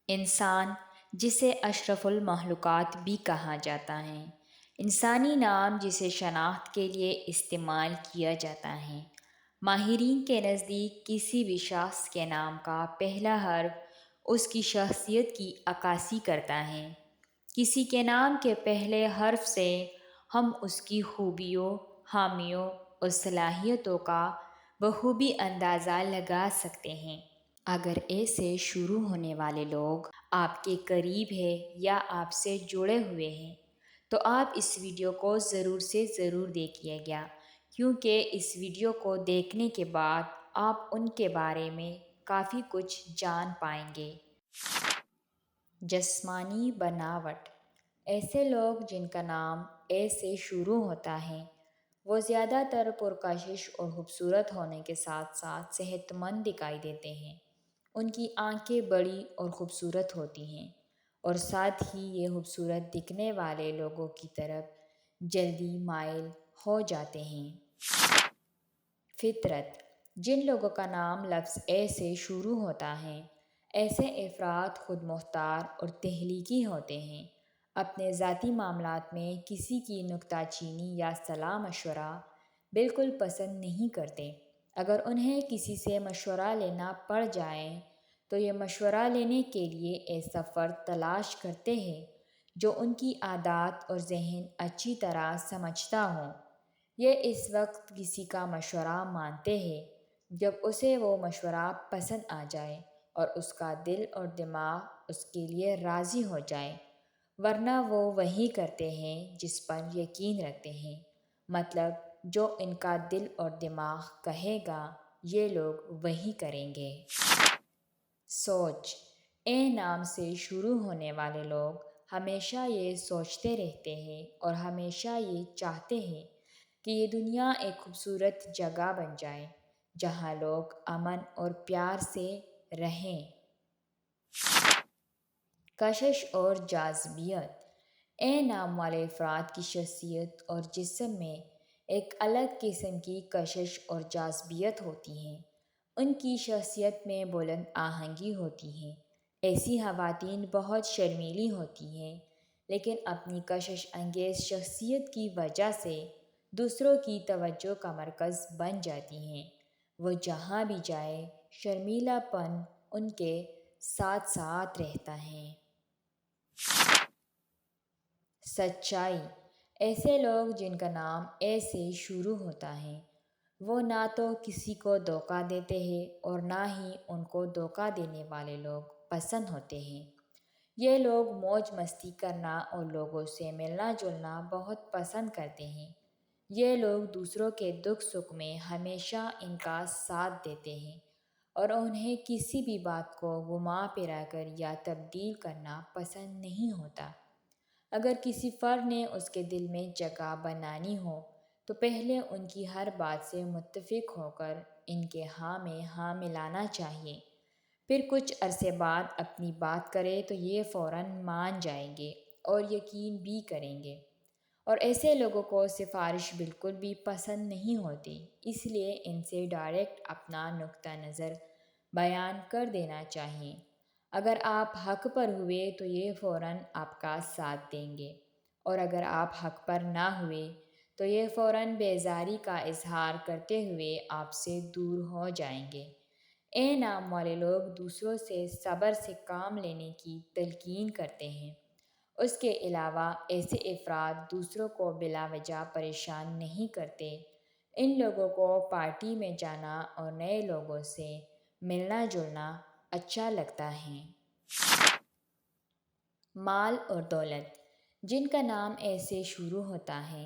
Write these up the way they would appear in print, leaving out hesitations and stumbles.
انسان، جسے اشرف المخلوقات بھی کہا جاتا ہے، انسانی نام جسے شناخت کے لیے استعمال کیا جاتا ہے۔ ماہرین کے نزدیک کسی بھی شخص کے نام کا پہلا حرف اس کی شخصیت کی عکاسی کرتا ہے۔ کسی کے نام کے پہلے حرف سے ہم اس کی خوبیوں، خامیوں اور صلاحیتوں کا بخوبی اندازہ لگا سکتے ہیں۔ اگر اے سے شروع ہونے والے لوگ آپ کے قریب ہیں یا آپ سے جڑے ہوئے ہیں تو آپ اس ویڈیو کو ضرور سے ضرور دیکھیے گا، کیونکہ اس ویڈیو کو دیکھنے کے بعد آپ ان کے بارے میں کافی کچھ جان پائیں گے۔ جسمانی بناوٹ: ایسے لوگ جن کا نام اے سے شروع ہوتا ہے وہ زیادہ تر پرکشش اور خوبصورت ہونے کے ساتھ ساتھ صحت مند دکھائی دیتے ہیں۔ ان کی آنکھیں بڑی اور خوبصورت ہوتی ہیں اور ساتھ ہی یہ خوبصورت دکھنے والے لوگوں کی طرف جلدی مائل ہو جاتے ہیں۔ فطرت: جن لوگوں کا نام لفظ اے سے شروع ہوتا ہے ایسے افراد خود مختار اور تخلیقی ہوتے ہیں۔ اپنے ذاتی معاملات میں کسی کی نکتہ چینی یا صلاح مشورہ بالکل پسند نہیں کرتے۔ اگر انہیں کسی سے مشورہ لینا پڑ جائے تو یہ مشورہ لینے کے لیے ایسا فرد تلاش کرتے ہیں جو ان کی عادات اور ذہن اچھی طرح سمجھتا ہو۔ یہ اس وقت کسی کا مشورہ مانتے ہیں جب اسے وہ مشورہ پسند آ جائے اور اس کا دل اور دماغ اس کے لیے راضی ہو جائے، ورنہ وہ وہی کرتے ہیں جس پر یقین رکھتے ہیں، مطلب جو ان کا دل اور دماغ کہے گا یہ لوگ وہی کریں گے۔ سوچ: اے نام سے شروع ہونے والے لوگ ہمیشہ یہ سوچتے رہتے ہیں اور ہمیشہ یہ چاہتے ہیں کہ یہ دنیا ایک خوبصورت جگہ بن جائے جہاں لوگ امن اور پیار سے رہیں۔ کشش اور جاذبیت: اے نام والے افراد کی شخصیت اور جسم میں ایک الگ قسم کی کشش اور جاذبیت ہوتی ہے۔ ان کی شخصیت میں بلند آہنگی ہوتی ہے۔ ایسی خواتین بہت شرمیلی ہوتی ہیں لیکن اپنی کشش انگیز شخصیت کی وجہ سے دوسروں کی توجہ کا مرکز بن جاتی ہیں۔ وہ جہاں بھی جائے شرمیلا پن ان کے ساتھ ساتھ رہتا ہے۔ سچائی: ایسے لوگ جن کا نام اے سے شروع ہوتا ہے وہ نہ تو کسی کو دھوکہ دیتے ہیں اور نہ ہی ان کو دھوکہ دینے والے لوگ پسند ہوتے ہیں۔ یہ لوگ موج مستی کرنا اور لوگوں سے ملنا جلنا بہت پسند کرتے ہیں۔ یہ لوگ دوسروں کے دکھ سکھ میں ہمیشہ ان کا ساتھ دیتے ہیں اور انہیں کسی بھی بات کو گھما پھرا کر یا تبدیل کرنا پسند نہیں ہوتا۔ اگر کسی فرد نے اس کے دل میں جگہ بنانی ہو تو پہلے ان کی ہر بات سے متفق ہو کر ان کے ہاں میں ہاں ملانا چاہیے، پھر کچھ عرصے بعد اپنی بات کرے تو یہ فوراً مان جائیں گے اور یقین بھی کریں گے، اور ایسے لوگوں کو سفارش بالکل بھی پسند نہیں ہوتی، اس لیے ان سے ڈائریکٹ اپنا نقطہ نظر بیان کر دینا چاہیے۔ اگر آپ حق پر ہوئے تو یہ فوراً آپ کا ساتھ دیں گے اور اگر آپ حق پر نہ ہوئے تو یہ فوراً بیزاری کا اظہار کرتے ہوئے آپ سے دور ہو جائیں گے۔ اے نام والے لوگ دوسروں سے صبر سے کام لینے کی تلقین کرتے ہیں۔ اس کے علاوہ ایسے افراد دوسروں کو بلا وجہ پریشان نہیں کرتے۔ ان لوگوں کو پارٹی میں جانا اور نئے لوگوں سے ملنا جلنا اچھا لگتا ہے۔ مال اور دولت: جن کا نام اے سے شروع ہوتا ہے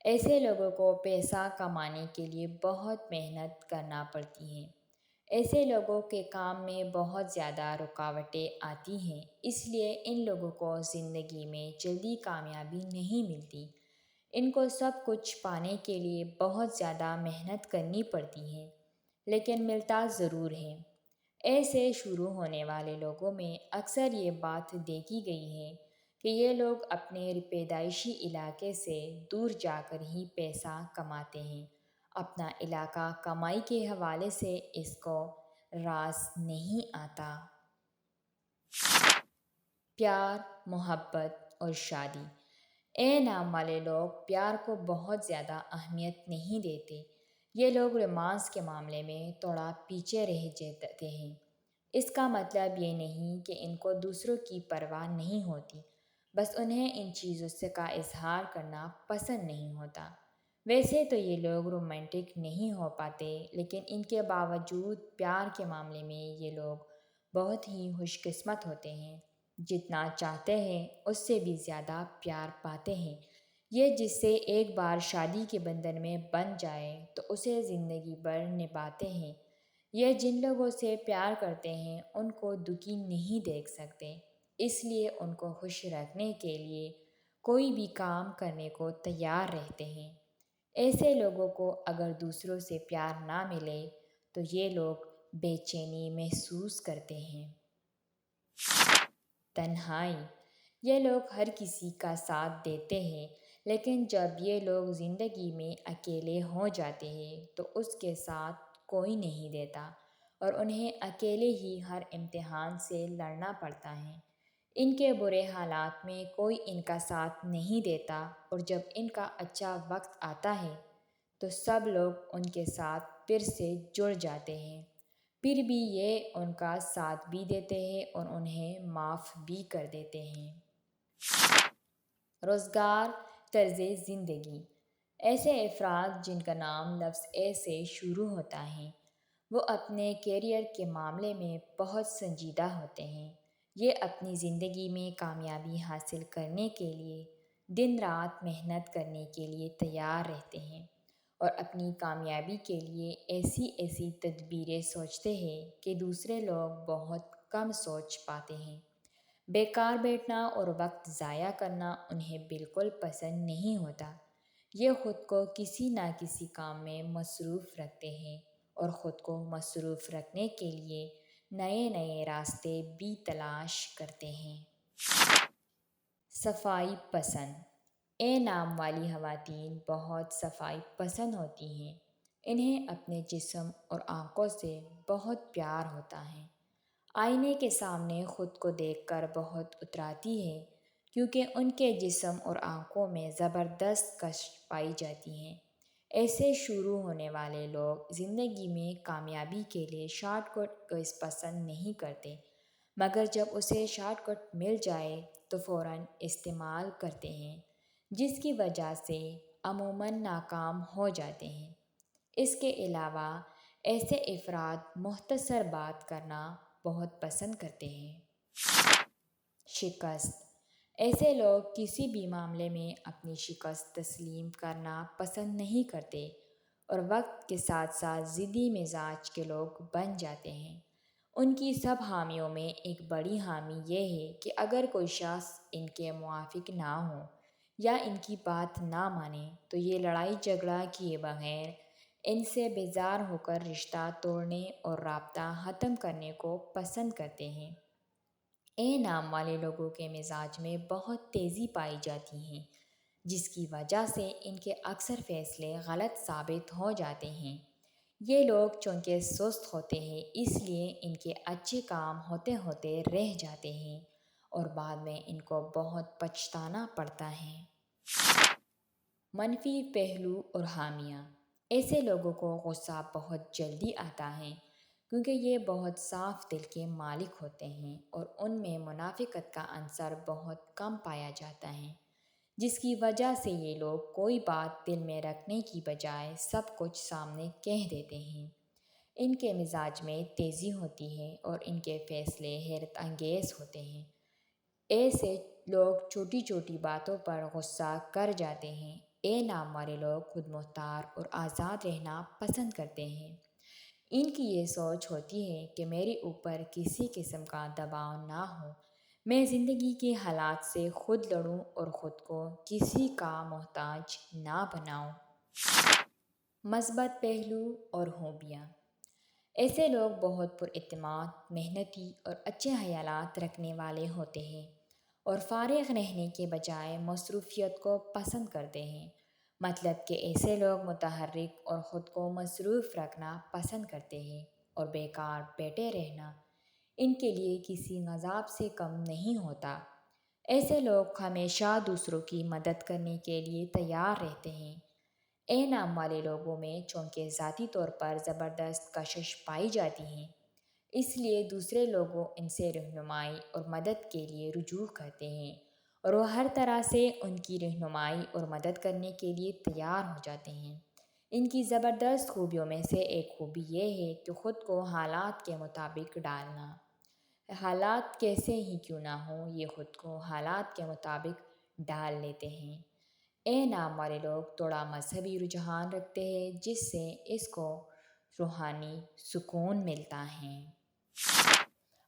ایسے لوگوں کو پیسہ کمانے کے لیے بہت محنت کرنا پڑتی ہے۔ ایسے لوگوں کے کام میں بہت زیادہ رکاوٹیں آتی ہیں، اس لیے ان لوگوں کو زندگی میں جلدی کامیابی نہیں ملتی۔ ان کو سب کچھ پانے کے لیے بہت زیادہ محنت کرنی پڑتی ہے لیکن ملتا ضرور ہے۔ اے سے شروع ہونے والے لوگوں میں اکثر یہ بات دیکھی گئی ہے کہ یہ لوگ اپنے پیدائشی علاقے سے دور جا کر ہی پیسہ کماتے ہیں۔ اپنا علاقہ کمائی کے حوالے سے اس کو راس نہیں آتا۔ پیار، محبت اور شادی۔ اے نام والے لوگ پیار کو بہت زیادہ اہمیت نہیں دیتے۔ یہ لوگ رومانس کے معاملے میں تھوڑا پیچھے رہ جاتے ہیں۔ اس کا مطلب یہ نہیں کہ ان کو دوسروں کی پرواہ نہیں ہوتی، بس انہیں ان چیزوں سے کا اظہار کرنا پسند نہیں ہوتا۔ ویسے تو یہ لوگ رومانٹک نہیں ہو پاتے، لیکن ان کے باوجود پیار کے معاملے میں یہ لوگ بہت ہی خوش قسمت ہوتے ہیں۔ جتنا چاہتے ہیں اس سے بھی زیادہ پیار پاتے ہیں۔ یہ جس سے ایک بار شادی کے بندھن میں بندھ جائے تو اسے زندگی بھر نبھاتے ہیں۔ یہ جن لوگوں سے پیار کرتے ہیں ان کو دکھی نہیں دیکھ سکتے، اس لیے ان کو خوش رکھنے کے لیے کوئی بھی کام کرنے کو تیار رہتے ہیں۔ ایسے لوگوں کو اگر دوسروں سے پیار نہ ملے تو یہ لوگ بے چینی محسوس کرتے ہیں۔ تنہائی۔ یہ لوگ ہر کسی کا ساتھ دیتے ہیں، لیکن جب یہ لوگ زندگی میں اکیلے ہو جاتے ہیں تو اس کے ساتھ کوئی نہیں دیتا اور انہیں اکیلے ہی ہر امتحان سے لڑنا پڑتا ہے۔ ان کے برے حالات میں کوئی ان کا ساتھ نہیں دیتا، اور جب ان کا اچھا وقت آتا ہے تو سب لوگ ان کے ساتھ پھر سے جڑ جاتے ہیں۔ پھر بھی یہ ان کا ساتھ بھی دیتے ہیں اور انہیں معاف بھی کر دیتے ہیں۔ روزگار، طرز زندگی۔ ایسے افراد جن کا نام لفظ اے سے شروع ہوتا ہے وہ اپنے کیریئر کے معاملے میں بہت سنجیدہ ہوتے ہیں۔ یہ اپنی زندگی میں کامیابی حاصل کرنے کے لیے دن رات محنت کرنے کے لیے تیار رہتے ہیں، اور اپنی کامیابی کے لیے ایسی تدبیریں سوچتے ہیں کہ دوسرے لوگ بہت کم سوچ پاتے ہیں۔ بیکار بیٹھنا اور وقت ضائع کرنا انہیں بالکل پسند نہیں ہوتا۔ یہ خود کو کسی نہ کسی کام میں مصروف رکھتے ہیں اور خود کو مصروف رکھنے کے لیے نئے نئے راستے بھی تلاش کرتے ہیں۔ صفائی پسند۔ اے نام والی خواتین بہت صفائی پسند ہوتی ہیں۔ انہیں اپنے جسم اور آنکھوں سے بہت پیار ہوتا ہے۔ آئینے کے سامنے خود کو دیکھ کر بہت اتراتی ہیں، کیونکہ ان کے جسم اور آنکھوں میں زبردست کشش پائی جاتی ہیں۔ ایسے شروع ہونے والے لوگ زندگی میں کامیابی کے لیے شارٹ کٹ کو پسند نہیں کرتے، مگر جب اسے شارٹ کٹ مل جائے تو فوراً استعمال کرتے ہیں، جس کی وجہ سے عموماً ناکام ہو جاتے ہیں۔ اس کے علاوہ ایسے افراد مختصر بات کرنا بہت پسند کرتے ہیں۔ شکست۔ ایسے لوگ کسی بھی معاملے میں اپنی شکست تسلیم کرنا پسند نہیں کرتے اور وقت کے ساتھ ساتھ ضدی مزاج کے لوگ بن جاتے ہیں۔ ان کی سب حامیوں میں ایک بڑی حامی یہ ہے کہ اگر کوئی شخص ان کے موافق نہ ہو یا ان کی بات نہ مانے تو یہ لڑائی جھگڑا کیے بغیر ان سے بیزار ہو کر رشتہ توڑنے اور رابطہ ختم کرنے کو پسند کرتے ہیں۔ اے نام والے لوگوں کے مزاج میں بہت تیزی پائی جاتی ہے، جس کی وجہ سے ان کے اکثر فیصلے غلط ثابت ہو جاتے ہیں۔ یہ لوگ چونکہ سست ہوتے ہیں اس لیے ان کے اچھے کام ہوتے ہوتے رہ جاتے ہیں اور بعد میں ان کو بہت پچھتانا پڑتا ہے۔ منفی پہلو اور خامیاں۔ ایسے لوگوں کو غصہ بہت جلدی آتا ہے، کیونکہ یہ بہت صاف دل کے مالک ہوتے ہیں اور ان میں منافقت کا عنصر بہت کم پایا جاتا ہے، جس کی وجہ سے یہ لوگ کوئی بات دل میں رکھنے کی بجائے سب کچھ سامنے کہہ دیتے ہیں۔ ان کے مزاج میں تیزی ہوتی ہے اور ان کے فیصلے حیرت انگیز ہوتے ہیں۔ ایسے لوگ چھوٹی چھوٹی باتوں پر غصہ کر جاتے ہیں۔ اے نام والے لوگ خود مختار اور آزاد رہنا پسند کرتے ہیں۔ ان کی یہ سوچ ہوتی ہے کہ میرے اوپر کسی قسم کا دباؤ نہ ہو، میں زندگی کے حالات سے خود لڑوں اور خود کو کسی کا محتاج نہ بناؤں۔ مثبت پہلو اور خوبیاں۔ ایسے لوگ بہت پر اعتماد، محنتی اور اچھے خیالات رکھنے والے ہوتے ہیں اور فارغ رہنے کے بجائے مصروفیت کو پسند کرتے ہیں۔ مطلب کہ ایسے لوگ متحرک اور خود کو مصروف رکھنا پسند کرتے ہیں اور بیکار بیٹھے رہنا ان کے لیے کسی عذاب سے کم نہیں ہوتا۔ ایسے لوگ ہمیشہ دوسروں کی مدد کرنے کے لیے تیار رہتے ہیں۔ نام والے لوگوں میں چونکہ ذاتی طور پر زبردست کشش پائی جاتی ہیں، اس لیے دوسرے لوگوں ان سے رہنمائی اور مدد کے لیے رجوع کرتے ہیں، اور وہ ہر طرح سے ان کی رہنمائی اور مدد کرنے کے لیے تیار ہو جاتے ہیں۔ ان کی زبردست خوبیوں میں سے ایک خوبی یہ ہے کہ خود کو حالات کے مطابق ڈالنا۔ حالات کیسے ہی کیوں نہ ہوں، یہ خود کو حالات کے مطابق ڈال لیتے ہیں۔ نام والے لوگ تھوڑا مذہبی رجحان رکھتے ہیں، جس سے اس کو روحانی سکون ملتا ہے۔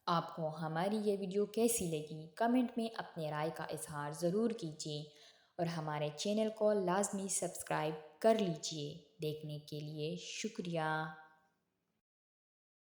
آپ کو ہماری یہ ویڈیو کیسی لگی؟ کمنٹ میں اپنے رائے کا اظہار ضرور کیجیے، اور ہمارے چینل کو لازمی سبسکرائب کر لیجیے۔ دیکھنے کے لیے شکریہ۔